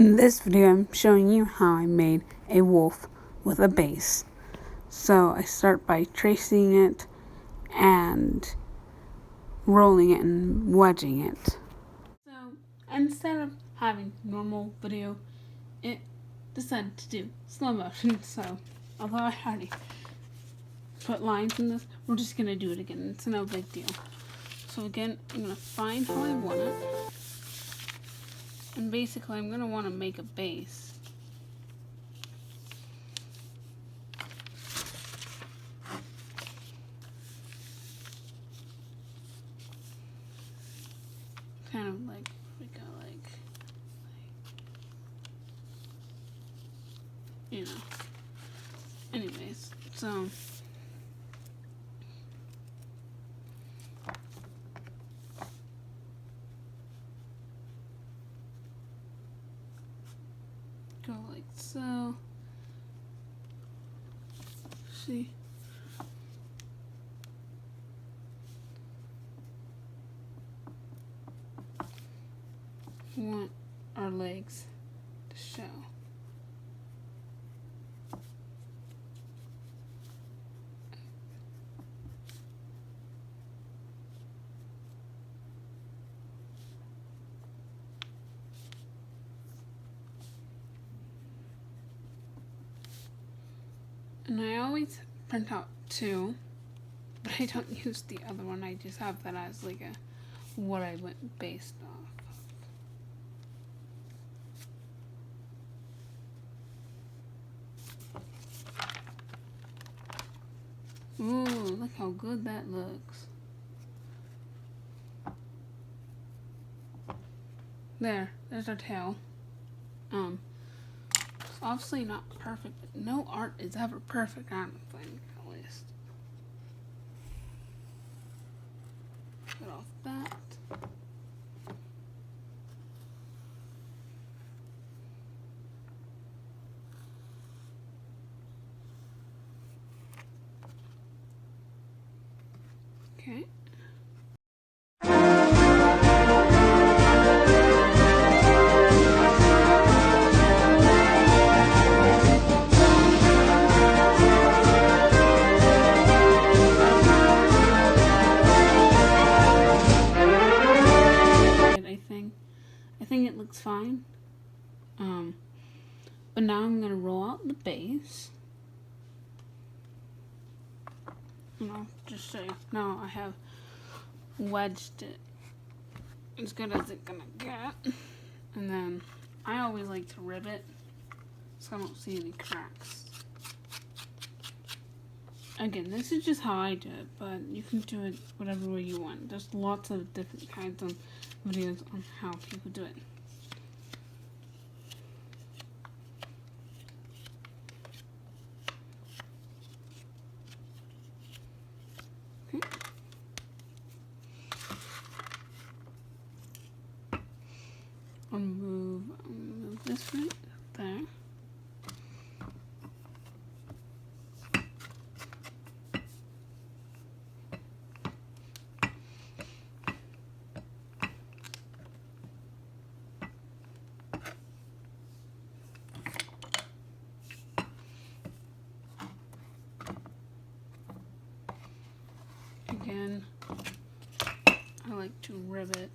In this video, I'm showing you how I made a wolf with a base. So I start by tracing it and rolling it and wedging it. So instead of having normal video, it decided to do slow motion. So although I already put lines in this, we're just going to do it again. It's no big deal. So again, I'm going to find how I want it. And basically, I'm going to want to make a base. Kind of like, we go like, you know. Anyways, so. Go like so. See? We want our legs to show. And I always print out two, but I don't use the other one. I just have that as like a what I went based off of. Ooh, look how good that looks. There's our tail. It's obviously not perfect, but no art is ever perfect, I don't think, at least. Cut off that. Okay. I think it looks fine. But now I'm gonna roll out the base. And I'll just show you. Now I have wedged it as good as it's gonna get. And then I always like to rib it so I don't see any cracks. Again, this is just how I do it, but you can do it whatever way you want. There's lots of different kinds of videos on how people do it. Okay. I'll move this right there. Again, I like to rivet.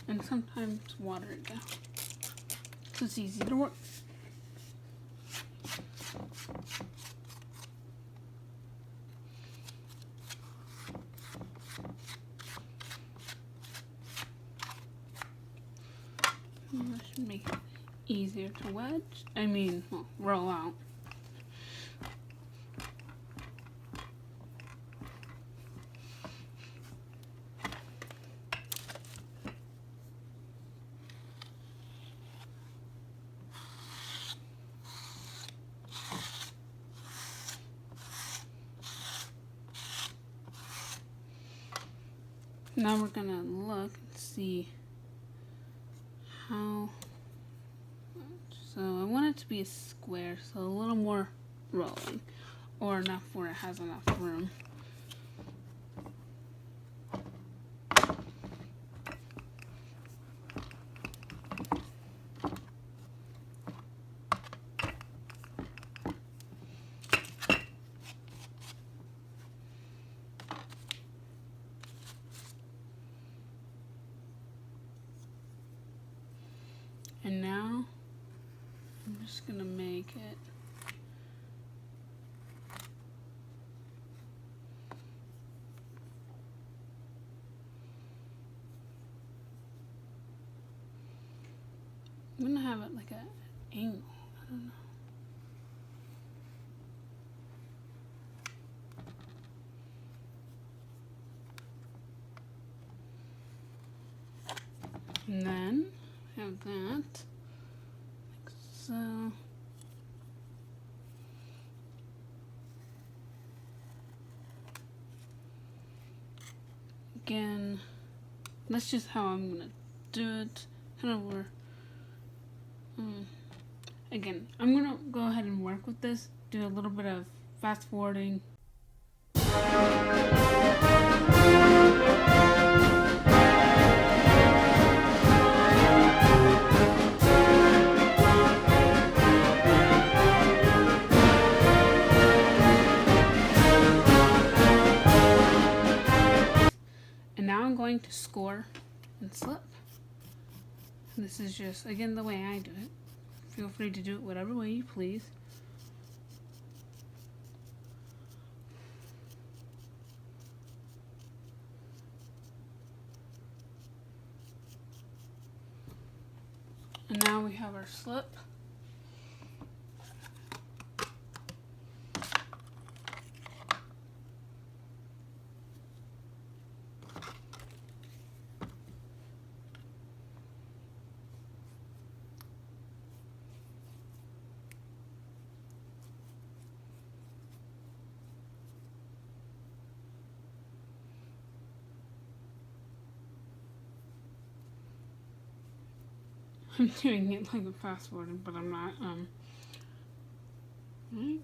And sometimes water it down. So it's easy to work. And that should make it easier to wedge. Well, roll out. Now we're gonna look and see how much. So I want it to be a square, so a little more rolling, or enough where it has enough room. And now I'm just gonna make it I'm gonna have it like an angle. I don't know. And then have that like so. Again, that's just how I'm gonna do it. Kind of where. Again, I'm gonna go ahead and work with this. Do a little bit of fast forwarding. And now I'm going to score and slip. This is just, again, the way I do it. Feel free to do it whatever way you please. And now we have our slip. I'm doing it like a fast forward, but I'm not, right?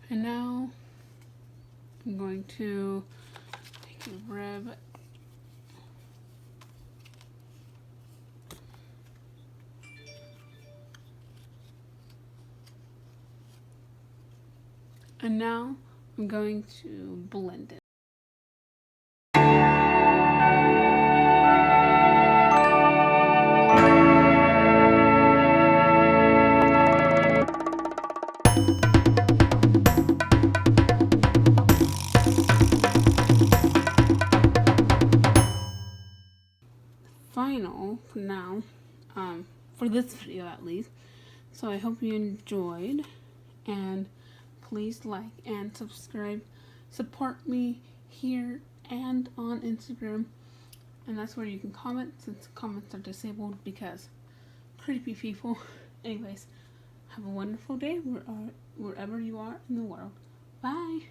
And now I'm going to take a rib and now I'm going to blend it. Final for now, for this video at least. So I hope you enjoyed, and please like and subscribe. Support me here and on Instagram, and that's where you can comment, since comments are disabled because creepy people. Anyways, have a wonderful day wherever you are in the world. Bye.